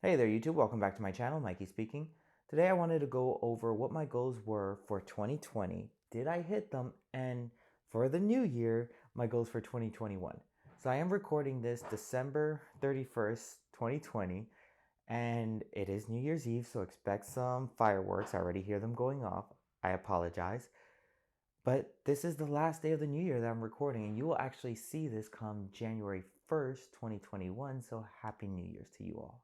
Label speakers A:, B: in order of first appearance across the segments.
A: Hey there YouTube, welcome back to my channel, Mikey speaking. Today I wanted to go over what my goals were for 2020. Did I hit them? And for the new year, my goals for 2021. So I am recording this December 31st, 2020, and it is New Year's Eve, so expect some fireworks. I already hear them going off. I apologize. But this is the last day of the new year that I'm recording, and you will actually see this come January 1st, 2021, so Happy New Year's to you all.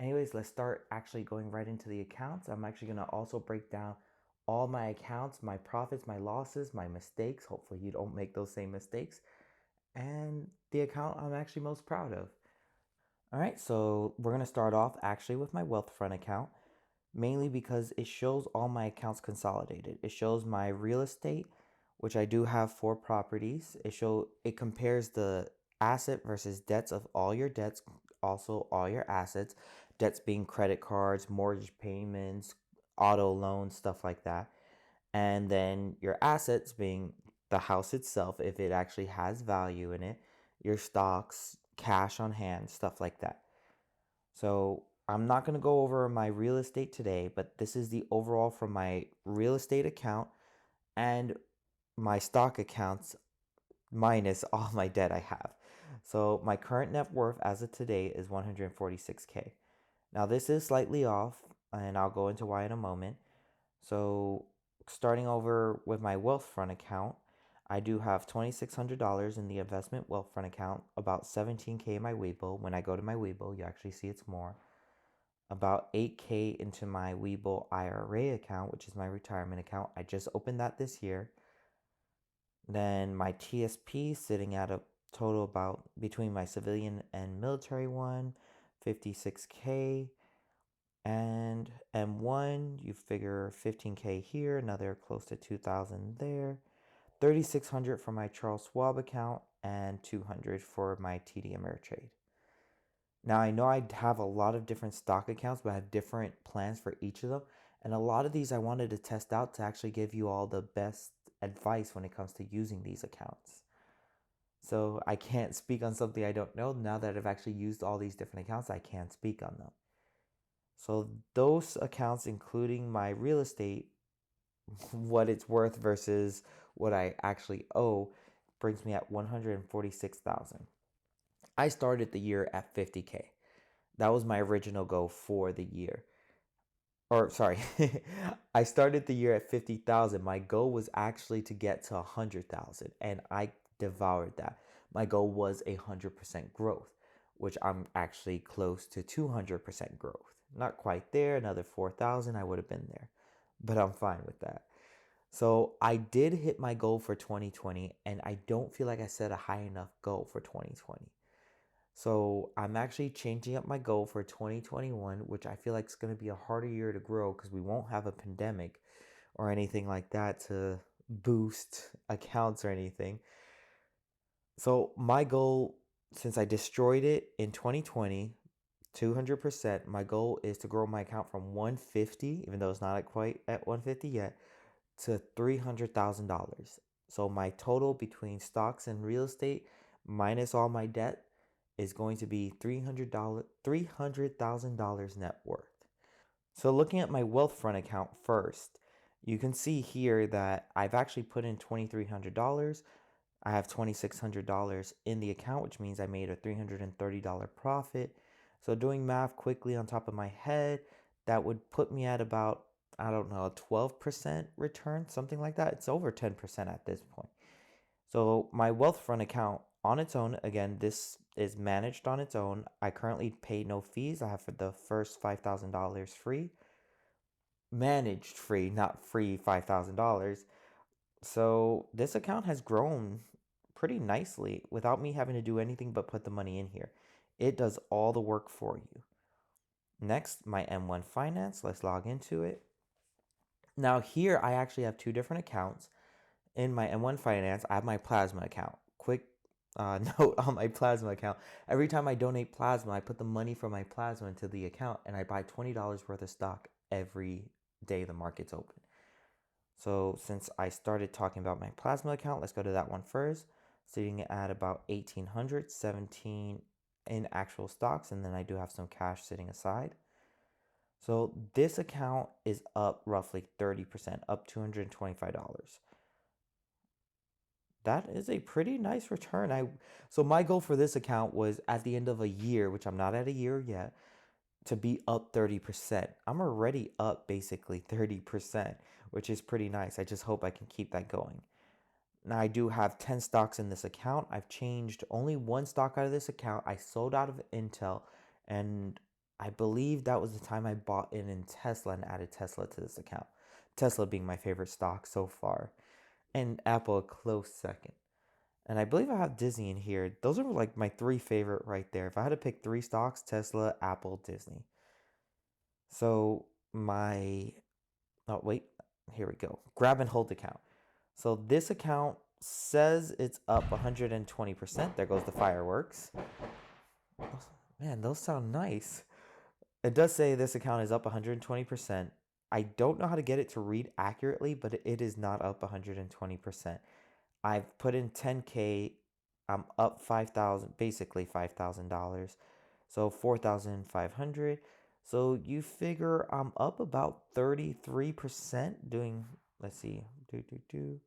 A: Anyways, let's start actually going right into the accounts. I'm actually going to also break down all my accounts, my profits, my losses, my mistakes. Hopefully you don't make those same mistakes. And the account I'm actually most proud of. All right, so we're going to start off actually with my WealthFront account, mainly because it shows all my accounts consolidated. It shows my real estate, which I do have 4 properties. It compares the asset versus debts of all your debts, also all your assets, debts being credit cards, mortgage payments, auto loans, stuff like that. And then your assets being the house itself, if it actually has value in it, your stocks, cash on hand, stuff like that. So I'm not going to go over my real estate today, but this is the overall from my real estate account and my stock accounts minus all my debt I have. So my current net worth as of today is 146K. Now this is slightly off, and I'll go into why in a moment. So starting over with my WealthFront account, I do have $2,600 in the investment WealthFront account, about 17K in my Webull. When I go to my Webull, you actually see it's more. About 8K into my Webull IRA account, which is my retirement account. I just opened that this year. Then my TSP sitting at a total about between my civilian and military one, 56K. And M1, you figure 15K here, another close to 2,000 there. 3,600 for my Charles Schwab account and 200 for my TD Ameritrade. Now I know I have a lot of different stock accounts, but I have different plans for each of them. And a lot of these I wanted to test out to actually give you all the best advice when it comes to using these accounts. So I can't speak on something I don't know. Now that I've actually used all these different accounts, I can speak on them. So those accounts, including my real estate, what it's worth versus what I actually owe, brings me at 146,000. I started the year at 50K. That was my original goal for the year. Or sorry, I started the year at 50,000. My goal was actually to get to 100,000, and I devoured that. My goal was 100% growth, which I'm actually close to 200% growth. Not quite there, another 4,000, I would have been there, but I'm fine with that. So I did hit my goal for 2020, and I don't feel like I set a high enough goal for 2020. So I'm actually changing up my goal for 2021, which I feel like is going to be a harder year to grow because we won't have a pandemic or anything like that to boost accounts or anything. So my goal, since I destroyed it in 2020, 200%, my goal is to grow my account from 150, even though it's not quite at 150 yet, to $300,000. So my total between stocks and real estate minus all my debt is going to be $300,000 net worth. So looking at my WealthFront account first, you can see here that I've actually put in $2,300. I have $2,600 in the account, which means I made a $330 profit. So doing math quickly on top of my head, that would put me at about, I don't know, a 12% return, something like that. It's over 10% at this point. So my WealthFront account on its own, again, this is managed on its own. I currently pay no fees. I have for the first $5,000 free. Managed free, not free $5,000. So this account has grown pretty nicely without me having to do anything but put the money in here. It does all the work for you. Next, my M1 Finance. Let's log into it. Now here I actually have 2 different accounts. In my M1 Finance, I have my plasma account. Quick note on my plasma account. Every time I donate plasma, I put the money from my plasma into the account and I buy $20 worth of stock every day the market's open. So since I started talking about my plasma account, let's go to that one first. Sitting at about 1,800, 17 in actual stocks, and then I do have some cash sitting aside. So this account is up roughly 30%, up $225. That is a pretty nice return. So my goal for this account was at the end of a year, which I'm not at a year yet, to be up 30%. I'm already up basically 30%, which is pretty nice. I just hope I can keep that going. Now I do have 10 stocks in this account. I've changed only one stock out of this account. I sold out of Intel, and I believe that was the time I bought in Tesla and added Tesla to this account. Tesla being my favorite stock so far, and Apple a close second. And I believe I have Disney in here. Those are like my three favorite right there. If I had to pick three stocks, Tesla, Apple, Disney. So oh wait, here we go. Grab and hold account. So this account says it's up 120%. There goes the fireworks. Man, those sound nice. It does say this account is up 120%. I don't know how to get it to read accurately, but it is not up 120%. I've put in 10K. I'm up 5,000, basically $5,000. So 4,500. So you figure I'm up about 33% doing, let's see,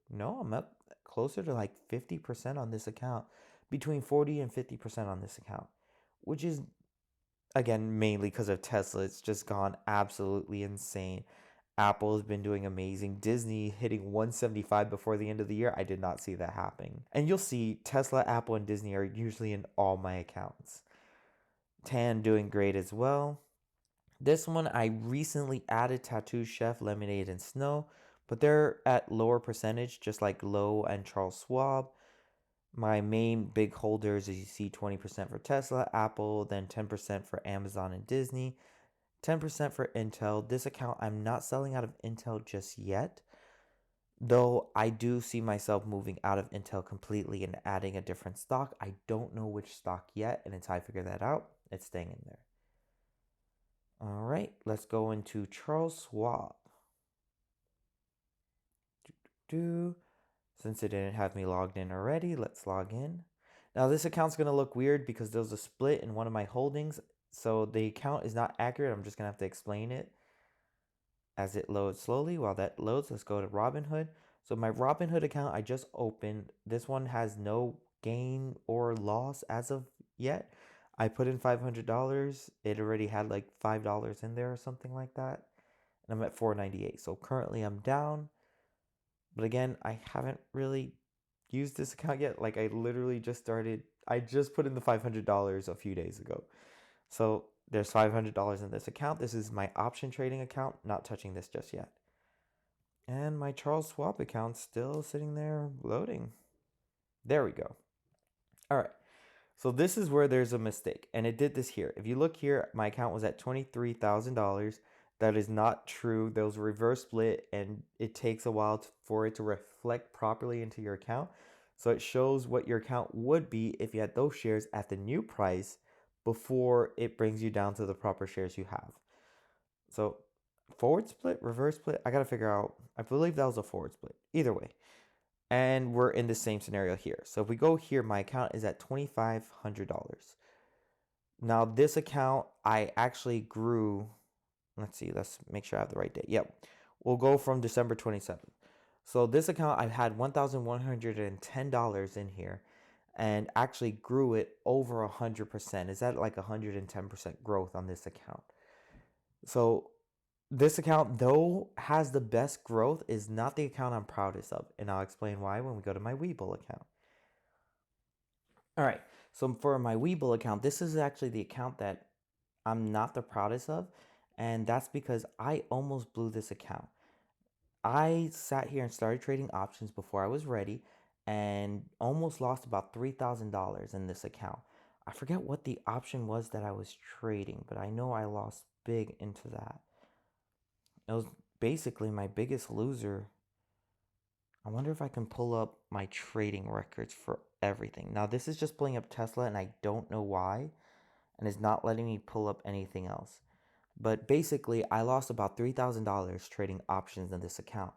A: no, I'm up closer to like 50% on this account, between 40 and 50% on this account, which is, again, mainly because of Tesla. It's just gone absolutely insane. Apple has been doing amazing. Disney hitting 175 before the end of the year. I did not see that happening. And you'll see Tesla, Apple, and Disney are usually in all my accounts. Tan doing great as well. This one, I recently added Tattoo Chef, Lemonade, and Snow, but they're at lower percentage, just like Lowe and Charles Schwab. My main big holders, as you see, 20% for Tesla, Apple, then 10% for Amazon and Disney, 10% for Intel. This account, I'm not selling out of Intel just yet, though I do see myself moving out of Intel completely and adding a different stock. I don't know which stock yet, and until I figure that out, it's staying in there. All right, let's go into Charles Schwab. Since it didn't have me logged in already, let's log in. Now this account's going to look weird because there's a split in one of my holdings. So the account is not accurate. I'm just going to have to explain it as it loads slowly. While that loads, let's go to Robinhood. So my Robinhood account I just opened. This one has no gain or loss as of yet. I put in $500. It already had like $5 in there or something like that. And I'm at $4.98. So currently I'm down. But again, I haven't really used this account yet. Like I literally just started. I just put in the $500 a few days ago. So there's $500 in this account. This is my option trading account. Not touching this just yet. And my Charles Schwab account still sitting there loading. There we go. All right. So this is where there's a mistake. And it did this here. If you look here, my account was at $23,000. That is not true. There was a reverse split, and it takes a while for it to reflect properly into your account. So it shows what your account would be if you had those shares at the new price before it brings you down to the proper shares you have. So forward split, reverse split, I got to figure out. I believe that was a forward split. Either way. And we're in the same scenario here. So if we go here, my account is at $2,500. Now this account, I actually grew. Let's see, let's make sure I have the right date. Yep. We'll go from December 27th. So this account, I've had $1,110 in here and actually grew it over 100%. Is that like 110% growth on this account? So this account, though has the best growth, is not the account I'm proudest of. And I'll explain why when we go to my Webull account. All right. So for my Webull account, this is actually the account that I'm not the proudest of. And that's because I almost blew this account. I sat here and started trading options before I was ready and almost lost about $3,000 in this account. I forget what the option was that I was trading, but I know I lost big into that. It was basically my biggest loser. I wonder if I can pull up my trading records for everything. Now, this is just pulling up Tesla, and I don't know why, and it's not letting me pull up anything else. But basically, I lost about $3,000 trading options in this account.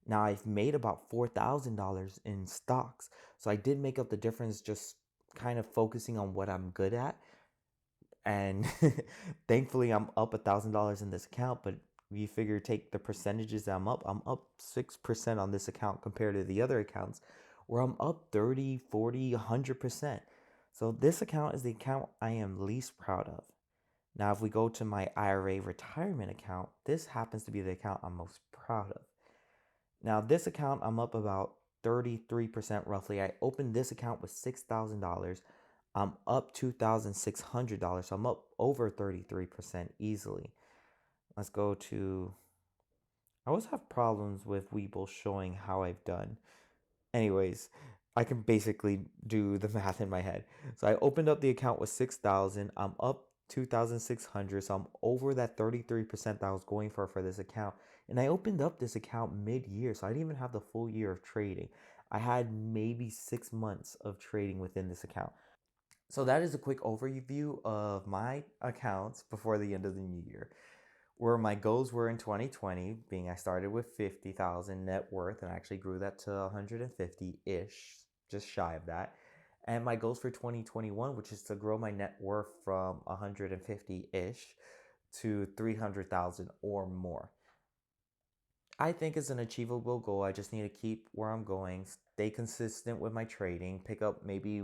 A: Now, I've made about $4,000 in stocks. So I did make up the difference just kind of focusing on what I'm good at. And thankfully I'm up $1,000 in this account, but you figure take the percentages that I'm up 6% on this account compared to the other accounts where I'm up 30, 40, 100%. So this account is the account I am least proud of. Now, if we go to my IRA retirement account, this happens to be the account I'm most proud of. Now, this account, I'm up about 33% roughly. I opened this account with $6,000. I'm up $2,600. So I'm up over 33% easily. Let's go to, I always have problems with Webull showing how I've done. Anyways, I can basically do the math in my head. So I opened up the account with 6,000. I'm up 2,600. So I'm over that 33% that I was going for this account. And I opened up this account mid-year, so I didn't even have the full year of trading. I had maybe 6 months of trading within this account. So that is a quick overview of my accounts before the end of the new year. Where my goals were in 2020, being I started with 50,000 net worth and I actually grew that to 150-ish, just shy of that. And my goals for 2021, which is to grow my net worth from 150-ish to 300,000 or more. I think it's an achievable goal. I just need to keep where I'm going, stay consistent with my trading, pick up maybe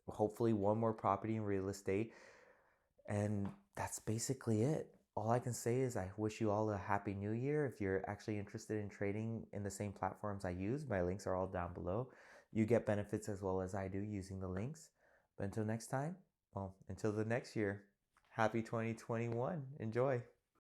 A: hopefully one more property in real estate, and that's basically it. All I can say is I wish you all a happy new year. If you're actually interested in trading in the same platforms I use, my links are all down below. You get benefits as well as I do using the links. But until next time, well, until the next year, happy 2021. Enjoy.